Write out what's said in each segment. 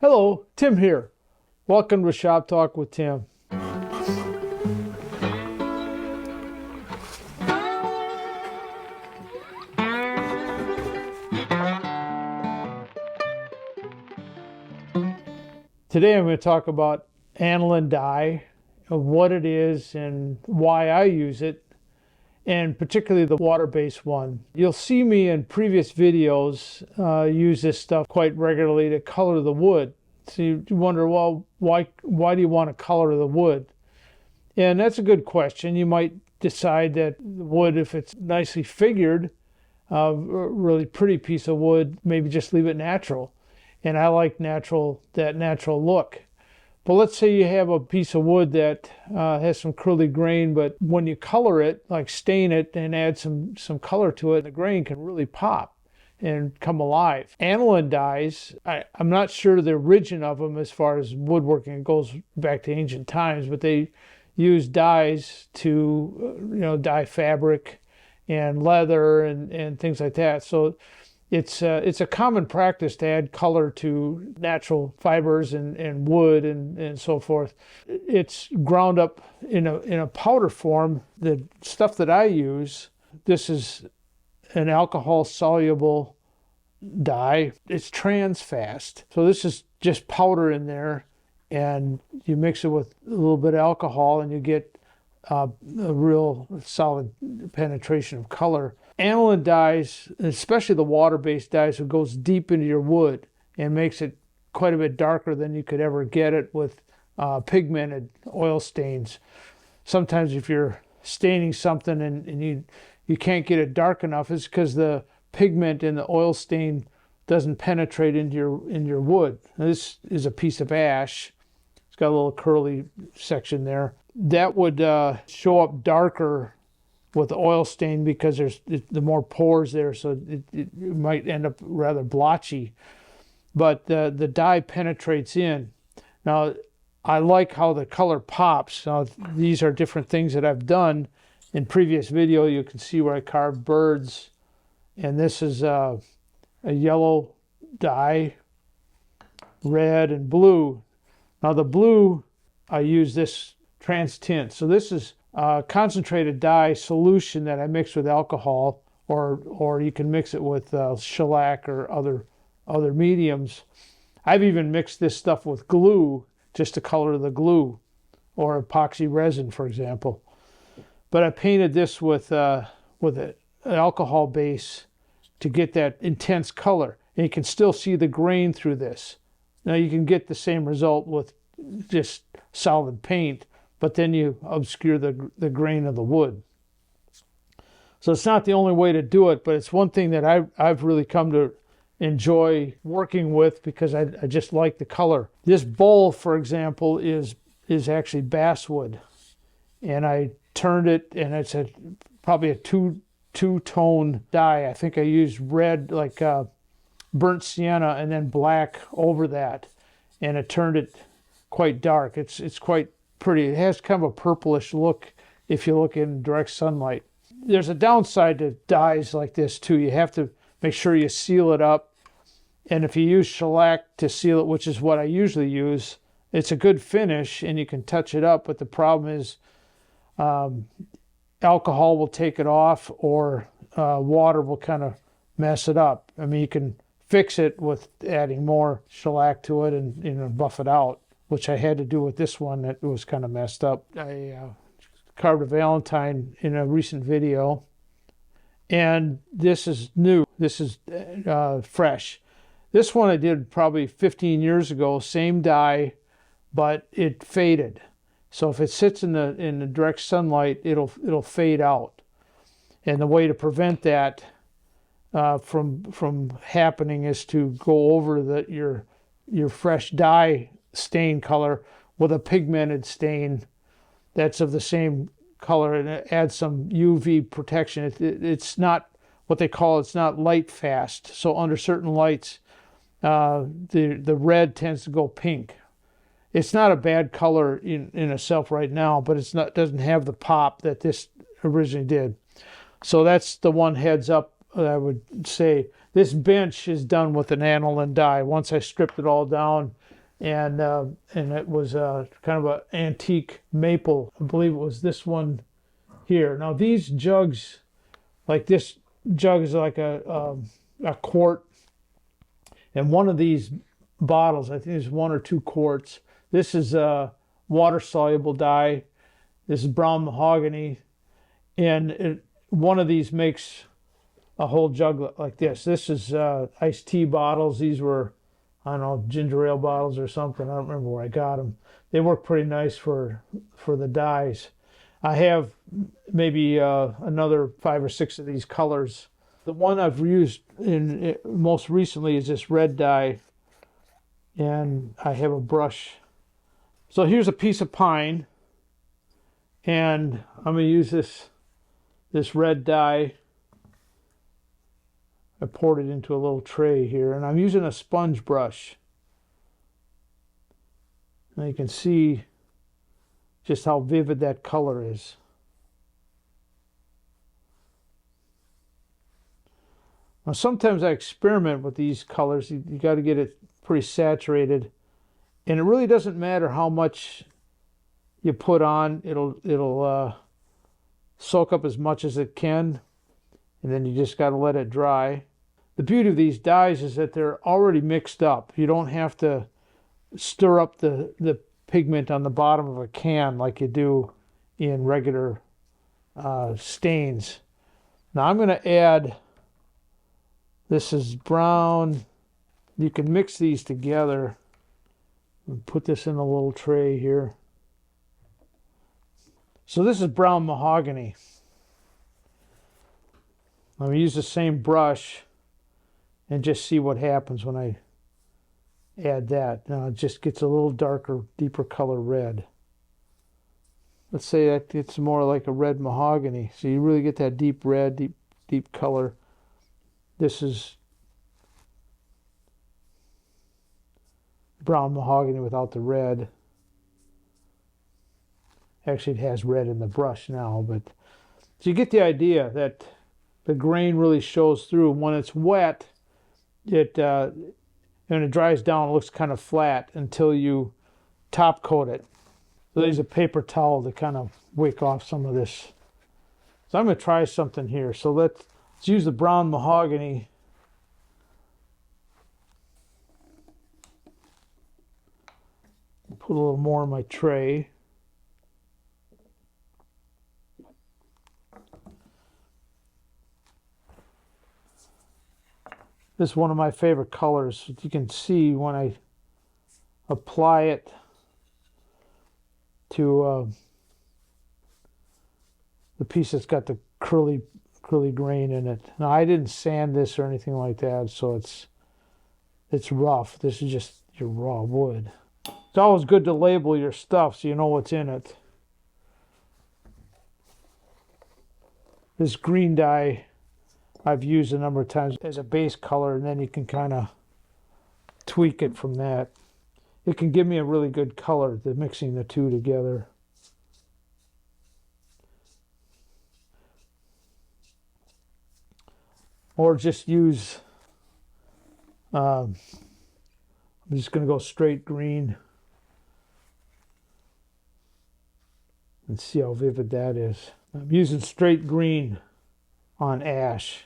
Hello, Tim here. Welcome to Shop Talk with Tim. Today I'm going to talk about aniline dye, of what it is and why I use it, and particularly the water-based one. You'll see me in previous videos use this stuff quite regularly to color the wood. So you wonder, well, why do you want to color the wood? And that's a good question. You might decide that the wood, if it's nicely figured, a really pretty piece of wood, maybe just leave it natural. And I like that natural look. But let's say you have a piece of wood that has some curly grain, but when you color it, like stain it and add some color to it, the grain can really pop and come alive. Aniline dyes, I'm not sure the origin of them as far as woodworking. It goes back to ancient times, but they use dyes to dye fabric and leather and things like that. So it's a common practice to add color to natural fibers and wood and so forth. It's ground up in a powder form. The stuff that I use, this is an alcohol soluble dye. It's trans fast. So this is just powder in there, and you mix it with a little bit of alcohol and you get a real solid penetration of color. Aniline dyes, especially the water-based dyes, it goes deep into your wood and makes it quite a bit darker than you could ever get it with pigmented oil stains. Sometimes if you're staining something and you can't get it dark enough, it's because the pigment in the oil stain doesn't penetrate into your wood. Now, this is a piece of ash. It's got a little curly section there. That would show up darker with the oil stain because there's the more pores there, so it might end up rather blotchy. But the dye penetrates in. Now, I like how the color pops. Now, these are different things that I've done. In previous video, you can see where I carved birds, and this is a yellow dye, red and blue. Now, the blue, I use this trans tint. So this is concentrated dye solution that I mix with alcohol, or you can mix it with shellac or other mediums. I've even mixed this stuff with glue just to color the glue, or epoxy resin, for example. But I painted this with an alcohol base to get that intense color, and you can still see the grain through this. Now you can get the same result with just solid paint, but then you obscure the grain of the wood. So it's not the only way to do it, but it's one thing that I've really come to enjoy working with because I just like the color. This bowl, for example, is actually basswood, and I turned it, and it's probably a two-tone dye. I think I used red, like burnt sienna, and then black over that, and it turned it quite dark. It's quite pretty. It has kind of a purplish look if you look in direct sunlight. There's a downside to dyes like this too. You have to make sure you seal it up, and if you use shellac to seal it, which is what I usually use, it's a good finish and you can touch it up, but the problem is alcohol will take it off, or water will kind of mess it up. I mean, you can fix it with adding more shellac to it and buff it out, which I had to do with this one that was kind of messed up. I carved a Valentine in a recent video, and this is new. This is fresh. This one I did probably 15 years ago, same dye, but it faded. So if it sits in the direct sunlight, it'll fade out. And the way to prevent that from happening is to go over your fresh dye stain color with a pigmented stain that's of the same color, and it adds some UV protection. It's not what they call, it's not light fast. So under certain lights, the red tends to go pink. It's not a bad color in itself right now, but doesn't have the pop that this originally did. So that's the one heads up that I would say. This bench is done with an aniline dye. Once I stripped it all down, and it was kind of an antique maple. I believe it was this one here. Now these jugs, like this jug is like a quart, and one of these bottles, I think there's 1 or 2 quarts. This is a water-soluble dye. This is brown mahogany, and one of these makes a whole jug like this. This is iced tea bottles. These were, I don't know, ginger ale bottles or something. I don't remember where I got them. They work pretty nice for the dyes. I have maybe another 5 or 6 of these colors. The one I've used most recently is this red dye, and I have a brush. So here's a piece of pine, and I'm going to use this red dye. I poured it into a little tray here, and I'm using a sponge brush. And you can see just how vivid that color is. Now, sometimes I experiment with these colors. You got to get it pretty saturated, and it really doesn't matter how much you put on. It'll soak up as much as it can, and then you just got to let it dry. The beauty of these dyes is that they're already mixed up. You don't have to stir up the pigment on the bottom of a can like you do in regular stains. Now I'm going to add, this is brown. You can mix these together and put this in a little tray here. So this is brown mahogany. I'm going to use the same brush and just see what happens when I add that. Now it just gets a little darker, deeper color red. Let's say that gets more like a red mahogany. So you really get that deep red, deep color. This is brown mahogany without the red. Actually, it has red in the brush now, but so you get the idea that the grain really shows through. When it's wet, when it dries down, it looks kind of flat until you top coat it. So there's a paper towel to kind of wake off some of this. So I'm going to try something here. So let's use the brown mahogany. Put a little more in my tray. This is one of my favorite colors. You can see when I apply it to the piece that's got the curly grain in it. Now I didn't sand this or anything like that, so it's rough. This is just your raw wood. It's always good to label your stuff so you know what's in it. This green dye I've used a number of times as a base color, and then you can kind of tweak it from that. It can give me a really good color, mixing the two together. Or just use, I'm just going to go straight green and see how vivid that is. I'm using straight green on ash.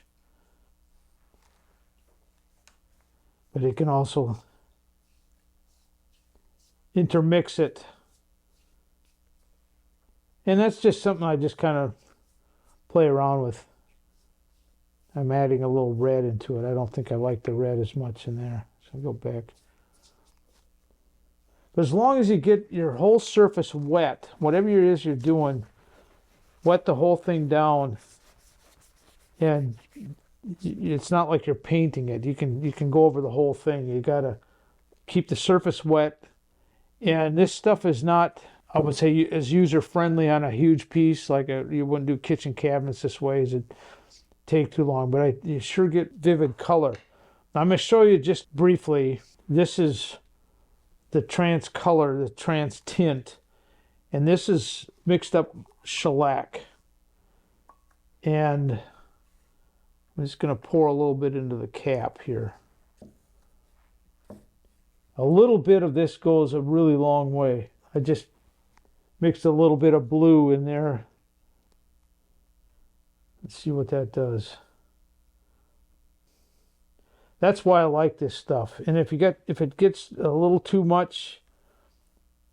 But it can also intermix it. And that's just something I just kind of play around with. I'm adding a little red into it. I don't think I like the red as much in there. So I'll go back. But as long as you get your whole surface wet, whatever it is you're doing, wet the whole thing down, and it's not like you're painting it. You can go over the whole thing. You got to keep the surface wet. And this stuff is not, I would say, as user-friendly on a huge piece. Like you wouldn't do kitchen cabinets this way, as it take too long. But you sure get vivid color. Now, I'm going to show you just briefly. This is the trans color, the trans tint. And this is mixed up shellac. And I'm just going to pour a little bit into the cap here. A little bit of this goes a really long way. I just mixed a little bit of blue in there. Let's see what that does. That's why I like this stuff. And if it gets a little too much,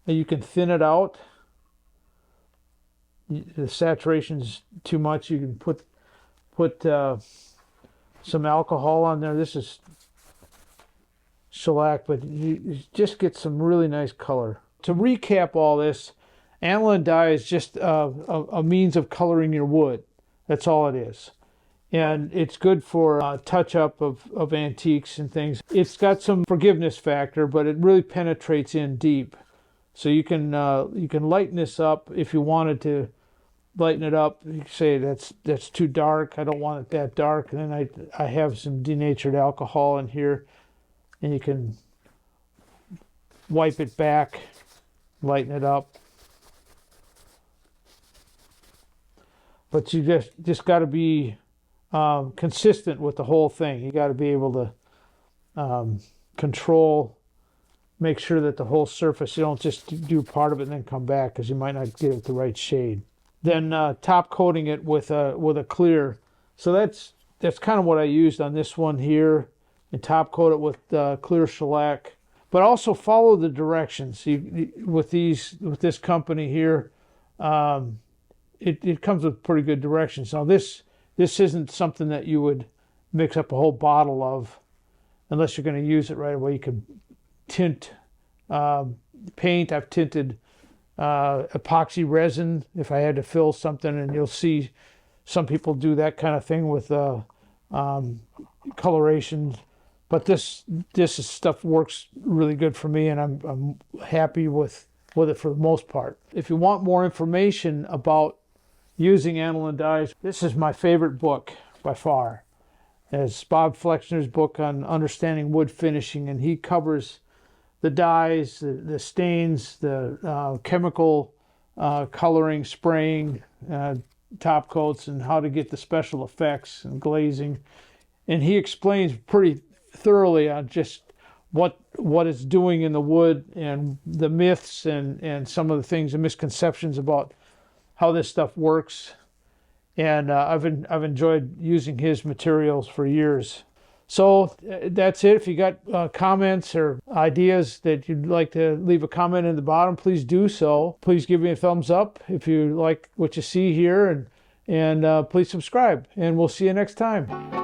you can thin it out. The saturation's too much, you can put some alcohol on there. This is shellac, but you just get some really nice color. To recap all this, aniline dye is just a means of coloring your wood. That's all it is. And it's good for touch-up of antiques and things. It's got some forgiveness factor, but it really penetrates in deep. So you can lighten this up if you wanted to lighten it up. You say that's too dark. I don't want it that dark. And then I have some denatured alcohol in here, and you can wipe it back, lighten it up. But you just got to be consistent with the whole thing. You got to be able to control, make sure that the whole surface, you don't just do part of it and then come back, because you might not get it the right shade. Then top coating it with a clear. So that's kind of what I used on this one here, and top coat it with clear shellac. But also follow the directions. With this company here, it comes with pretty good directions. Now this isn't something that you would mix up a whole bottle of unless you're going to use it right away. You can tint paint. I've tinted epoxy resin if I had to fill something, and you'll see some people do that kind of thing with coloration. But this stuff works really good for me, and I'm happy with it for the most part. If you want more information about using aniline dyes, this is my favorite book by far. It's Bob Flexner's book on understanding wood finishing, and he covers the dyes, the stains, the chemical coloring, spraying, top coats, and how to get the special effects and glazing. And he explains pretty thoroughly on just what it's doing in the wood, and the myths and some of the things and misconceptions about how this stuff works. And I've enjoyed using his materials for years. So that's it. If you got comments or ideas that you'd like to leave a comment in the bottom, please do so. Please give me a thumbs up if you like what you see here, and please subscribe. And we'll see you next time.